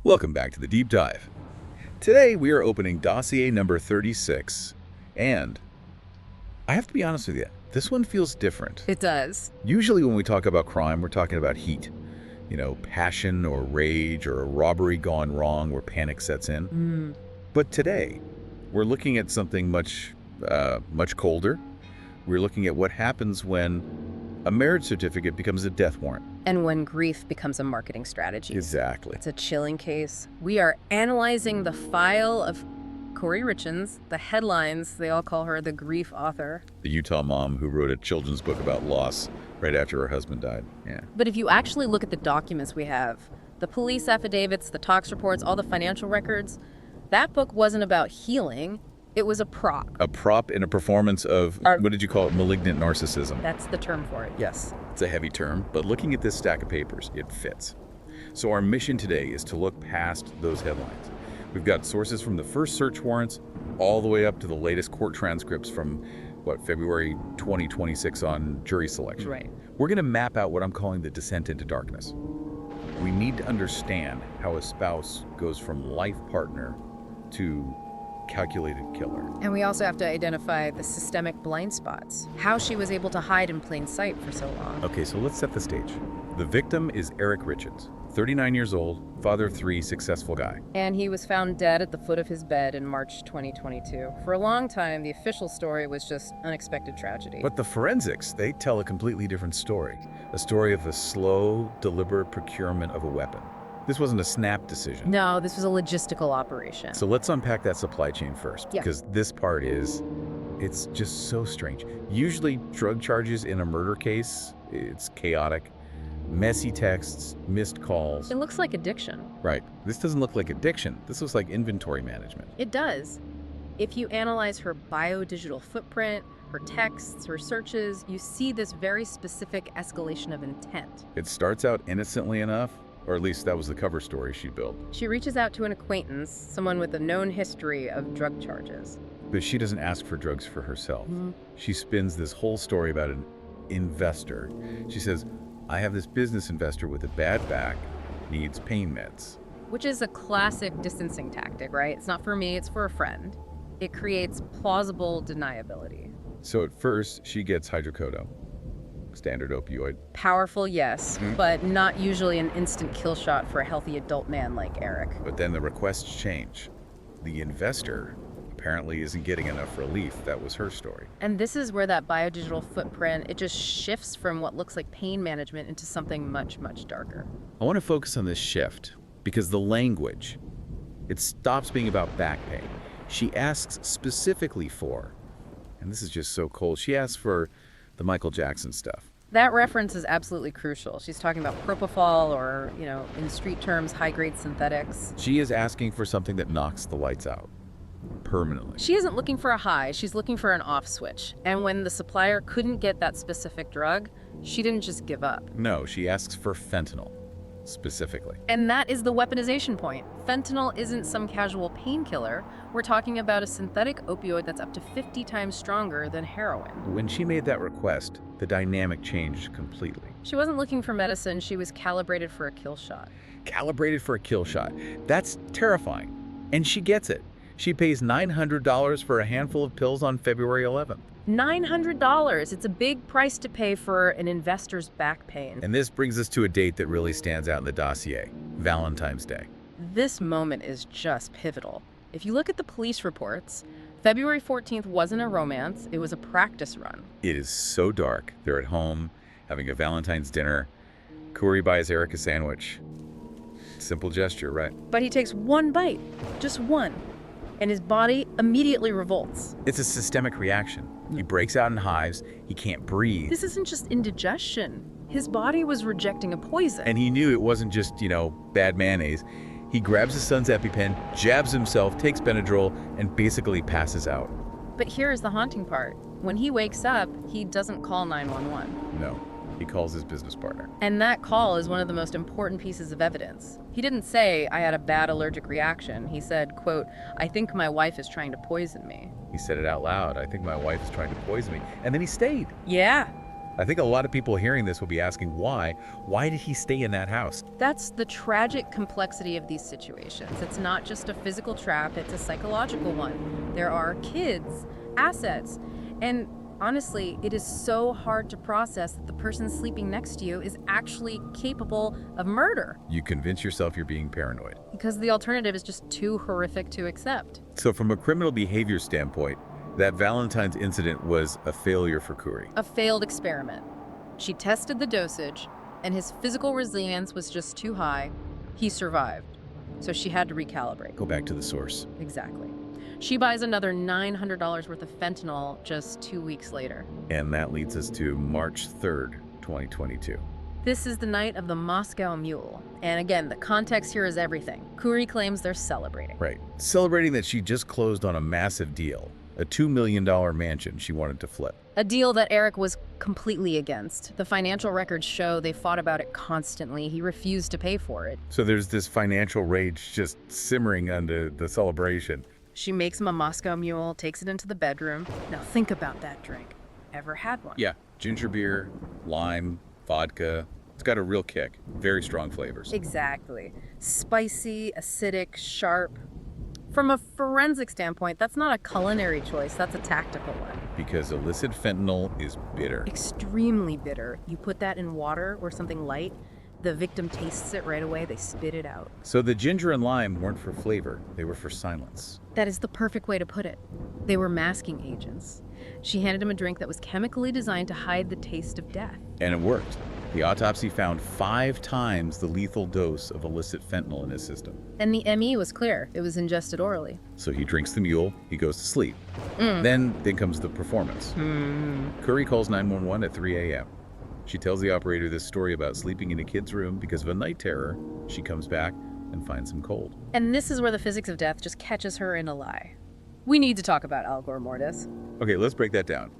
Welcome back to the Deep Dive. Today we are opening Dossier number 36, and I have to be honest with you, this one feels different. It does. Usually when we talk about crime, we're talking about heat. You know, passion or rage or a robbery gone wrong where panic sets in. But today, we're looking at something much colder. We're looking at what happens when a marriage certificate becomes a death warrant. And when grief becomes a marketing strategy. Exactly. It's a chilling case. We are analyzing the file of Kouri Richins, the headlines. They all call her the grief author. The Utah mom who wrote a children's book about loss right after her husband died. Yeah. But if you actually look at the documents we have, the police affidavits, the tox reports, all the financial records, that book wasn't about healing. It was a prop. A prop in a performance of, what did you call it, malignant narcissism? That's the term for it, yes. It's a heavy term, but looking at this stack of papers, it fits. So our mission today is to look past those headlines. We've got sources from the first search warrants all the way up to the latest court transcripts from, February 2026 on jury selection. Right. We're going to map out what I'm calling the descent into darkness. We need to understand how a spouse goes from life partner to calculated killer. And we also have to identify the systemic blind spots, how she was able to hide in plain sight for so long. Okay, so let's set the stage. The victim is Kouri Richins, 39 years old, father of 3, successful guy. And he was found dead at the foot of his bed in March 2022. For a long time, the official story was just unexpected tragedy. But the forensics, they tell a completely different story. A story of the slow, deliberate procurement of a weapon. This wasn't a snap decision. No, this was a logistical operation. So let's unpack that supply chain first, Yeah. because this part it's just so strange. Usually drug charges in a murder case, it's chaotic. Messy texts, missed calls. It looks like addiction. Right. This doesn't look like addiction. This looks like inventory management. It does. If you analyze her biodigital footprint, her texts, her searches, you see this very specific escalation of intent. It starts out innocently enough, or at least that was the cover story she built. She reaches out to an acquaintance, someone with a known history of drug charges. But she doesn't ask for drugs for herself. She spins this whole story about an investor. She says, I have this business investor with a bad back, needs pain meds. Which is a classic distancing tactic, right? It's not for me, it's for a friend. It creates plausible deniability. So at first, she gets hydrocodone, standard opioid. Powerful, yes, but not usually an instant kill shot for a healthy adult man like Eric. But then the requests change. The investor apparently isn't getting enough relief. That was her story. And this is where that biodigital footprint, it just shifts from what looks like pain management into something much, much darker. I want to focus on this shift because the language, it stops being about back pain. She asks specifically for, and this is just so cold, she asks for the Michael Jackson stuff. That reference is absolutely crucial. She's talking about propofol or, in street terms, high-grade synthetics. She is asking for something that knocks the lights out permanently. She isn't looking for a high, she's looking for an off switch. And when the supplier couldn't get that specific drug, she didn't just give up. No, she asks for fentanyl, specifically. And that is the weaponization point. Fentanyl isn't some casual painkiller. We're talking about a synthetic opioid that's up to 50 times stronger than heroin. When she made that request, the dynamic changed completely. She wasn't looking for medicine, she was calibrated for a kill shot. Calibrated for a kill shot. That's terrifying. And she gets it. She pays $900 for a handful of pills on February 11th. $900. It's a big price to pay for an investor's back pain. And this brings us to a date that really stands out in the dossier, Valentine's Day. This moment is just pivotal. If you look at the police reports, February 14th wasn't a romance, it was a practice run. It is so dark. They're at home, having a Valentine's dinner. Kouri buys Eric a sandwich. Simple gesture, right? But he takes one bite, just one, and his body immediately revolts. It's a systemic reaction. He breaks out in hives, he can't breathe. This isn't just indigestion. His body was rejecting a poison. And he knew it wasn't just, bad mayonnaise. He grabs his son's EpiPen, jabs himself, takes Benadryl, and basically passes out. But here's the haunting part. When he wakes up, he doesn't call 911. No, he calls his business partner. And that call is one of the most important pieces of evidence. He didn't say, I had a bad allergic reaction. He said, quote, I think my wife is trying to poison me. He said it out loud. I think my wife is trying to poison me. And then he stayed. Yeah. I think a lot of people hearing this will be asking why. Why did he stay in that house? That's the tragic complexity of these situations. It's not just a physical trap, it's a psychological one. There are kids, assets, and honestly, it is so hard to process that the person sleeping next to you is actually capable of murder. You convince yourself you're being paranoid. Because the alternative is just too horrific to accept. So from a criminal behavior standpoint, that Valentine's incident was a failure for Kouri. A failed experiment. She tested the dosage, and his physical resilience was just too high. He survived. So she had to recalibrate. Go back to the source. Exactly. She buys another $900 worth of fentanyl just 2 weeks later. And that leads us to March 3rd, 2022. This is the night of the Moscow Mule. And again, the context here is everything. Kouri claims they're celebrating. Right. Celebrating that she just closed on a massive deal. A $2 million mansion she wanted to flip. A deal that Eric was completely against. The financial records show they fought about it constantly. He refused to pay for it. So there's this financial rage just simmering under the celebration. She makes him a Moscow Mule, takes it into the bedroom. Now think about that drink. Ever had one? Yeah, ginger beer, lime, vodka. It's got a real kick. Very strong flavors. Exactly. Spicy, acidic, sharp. From a forensic standpoint, that's not a culinary choice, that's a tactical one. Because illicit fentanyl is bitter. Extremely bitter. You put that in water or something light, the victim tastes it right away, they spit it out. So the ginger and lime weren't for flavor, they were for silence. That is the perfect way to put it. They were masking agents. She handed him a drink that was chemically designed to hide the taste of death. And it worked. The autopsy found 5 times the lethal dose of illicit fentanyl in his system. And the ME was clear. It was ingested orally. So he drinks the mule, he goes to sleep. Then comes the performance. Kouri calls 911 at 3 a.m. She tells the operator this story about sleeping in a kid's room because of a night terror. She comes back and finds him cold. And this is where the physics of death just catches her in a lie. We need to talk about Algor Mortis. Okay, let's break that down.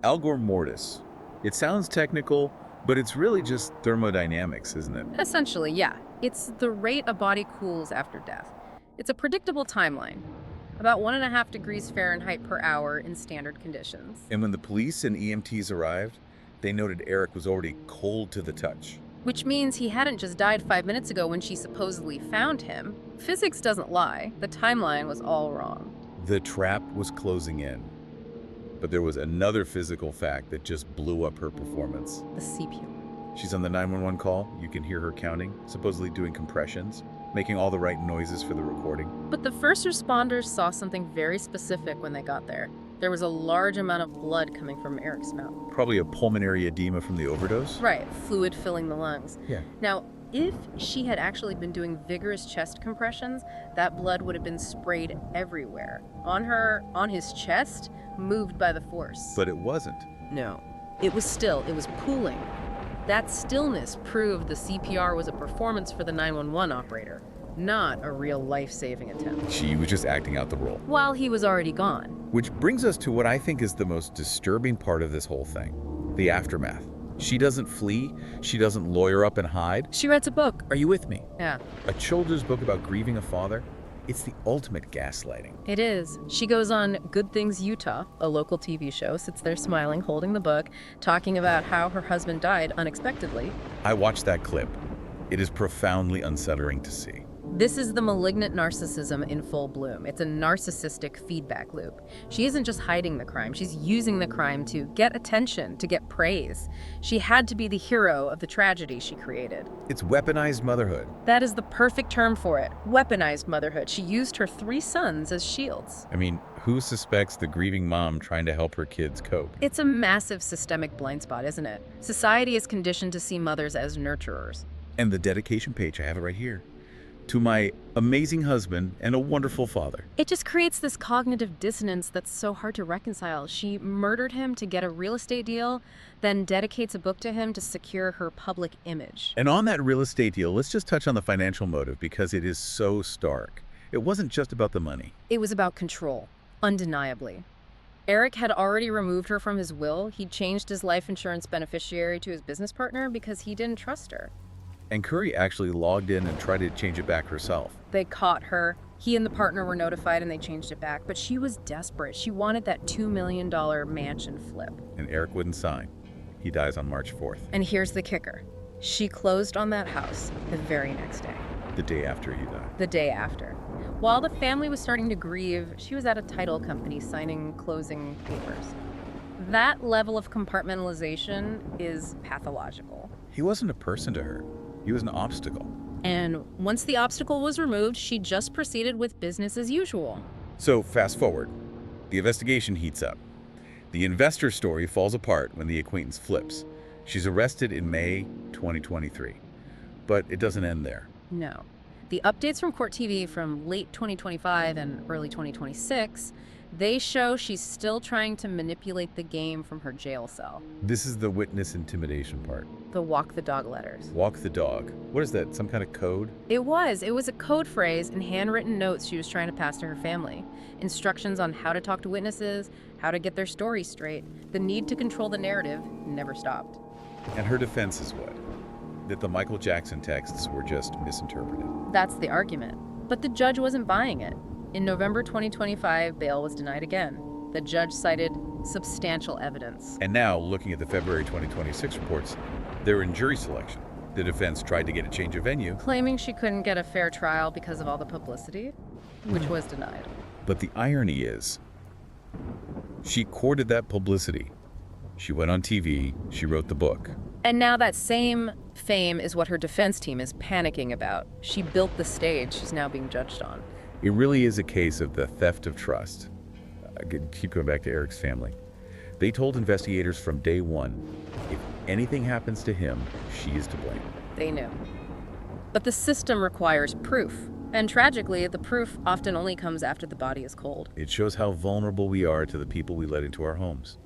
Algor Mortis. It sounds technical, but it's really just thermodynamics, isn't it? Essentially, yeah. It's the rate a body cools after death. It's a predictable timeline. About 1.5 degrees Fahrenheit per hour in standard conditions. And when the police and EMTs arrived, they noted Eric was already cold to the touch. Which means he hadn't just died 5 minutes ago when she supposedly found him. Physics doesn't lie. The timeline was all wrong. The trap was closing in. But there was another physical fact that just blew up her performance. The CPR. She's on the 911 call. You can hear her counting, supposedly doing compressions, making all the right noises for the recording. But the first responders saw something very specific when they got there. There was a large amount of blood coming from Eric's mouth. Probably a pulmonary edema from the overdose? Right, fluid filling the lungs. Yeah. Now, if she had actually been doing vigorous chest compressions, that blood would have been sprayed everywhere. On her, on his chest, moved by the force. But it wasn't. No. It was still, it was pooling. That stillness proved the CPR was a performance for the 911 operator, not a real life-saving attempt. She was just acting out the role. While he was already gone. Which brings us to what I think is the most disturbing part of this whole thing, the aftermath. She doesn't flee, she doesn't lawyer up and hide. She writes a book. Are you with me? Yeah. A children's book about grieving a father? It's the ultimate gaslighting. It is. She goes on Good Things Utah, a local TV show, sits there smiling, holding the book, talking about how her husband died unexpectedly. I watched that clip. It is profoundly unsettling to see. This is the malignant narcissism in full bloom. It's a narcissistic feedback loop. She isn't just hiding the crime, she's using the crime to get attention, to get praise. She had to be the hero of the tragedy she created. It's weaponized motherhood. That is the perfect term for it. Weaponized motherhood. She used her 3 sons as shields. I mean, who suspects the grieving mom trying to help her kids cope? It's a massive systemic blind spot, isn't it? Society is conditioned to see mothers as nurturers. And the dedication page, I have it right here. To my amazing husband and a wonderful father. It just creates this cognitive dissonance that's so hard to reconcile. She murdered him to get a real estate deal, then dedicates a book to him to secure her public image. And on that real estate deal, let's just touch on the financial motive because it is so stark. It wasn't just about the money. It was about control, undeniably. Eric had already removed her from his will. He'd changed his life insurance beneficiary to his business partner because he didn't trust her. And Kouri actually logged in and tried to change it back herself. They caught her. He and the partner were notified and they changed it back. But she was desperate. She wanted that $2 million mansion flip. And Eric wouldn't sign. He dies on March 4th, And here's the kicker. She closed on that house the very next day. the day after he died. The day after. While the family was starting to grieve, she was at a title company signing closing papers. That level of compartmentalization is pathological. He wasn't a person to her. He was an obstacle. And once the obstacle was removed, she just proceeded with business as usual. So fast forward. The investigation heats up. The investor story falls apart when the acquaintance flips. She's arrested in May 2023. But it doesn't end there. No. The updates from Court TV from late 2025 and early 2026, they show she's still trying to manipulate the game from her jail cell. This is the witness intimidation part. The walk the dog letters. Walk the dog. What is that, some kind of code? It was a code phrase and handwritten notes she was trying to pass to her family. Instructions on how to talk to witnesses, how to get their story straight. The need to control the narrative never stopped. And her defense is what? That the Michael Jackson texts were just misinterpreted. That's the argument. But the judge wasn't buying it. In November 2025, bail was denied again. The judge cited substantial evidence. And now, looking at the February 2026 reports, they're in jury selection. The defense tried to get a change of venue, Claiming she couldn't get a fair trial because of all the publicity, which was denied. but the irony is, she courted that publicity. She went on TV, she wrote the book. And now that same fame is what her defense team is panicking about. She built the stage she's now being judged on. It really is a case of the theft of trust. I could keep going back to Eric's family. They told investigators from day one, if anything happens to him, she is to blame. They knew. But the system requires proof. And tragically, the proof often only comes after the body is cold. It shows how vulnerable we are to the people we let into our homes.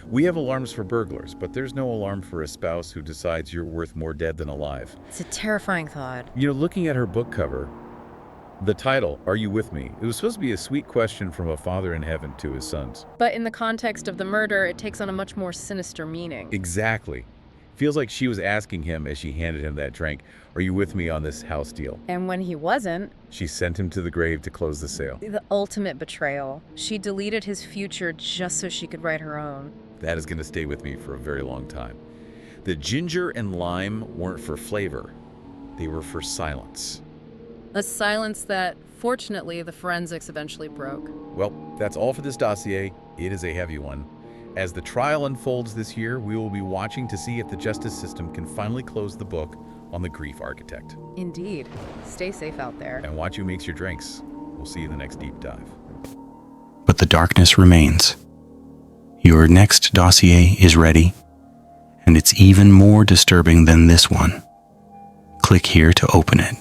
We have alarms for burglars, but there's no alarm for a spouse who decides you're worth more dead than alive. It's a terrifying thought. You know, looking at her book cover, the title, Are You With Me? It was supposed to be a sweet question from a father in heaven to his sons. But in the context of the murder, it takes on a much more sinister meaning. Exactly. Feels like she was asking him as she handed him that drink, are you with me on this house deal? And when he wasn't, She sent him to the grave to close the sale. the ultimate betrayal. She deleted his future just so she could write her own. That is going to stay with me for a very long time. The ginger and lime weren't for flavor. They were for silence. A silence that, fortunately, the forensics eventually broke. Well, that's all for this dossier. It is a heavy one. As the trial unfolds this year, we will be watching to see if the justice system can finally close the book on the grief architect. Indeed. Stay safe out there. And watch who makes your drinks. We'll see you in the next deep dive. But the darkness remains. Your next dossier is ready, and it's even more disturbing than this one. Click here to open it.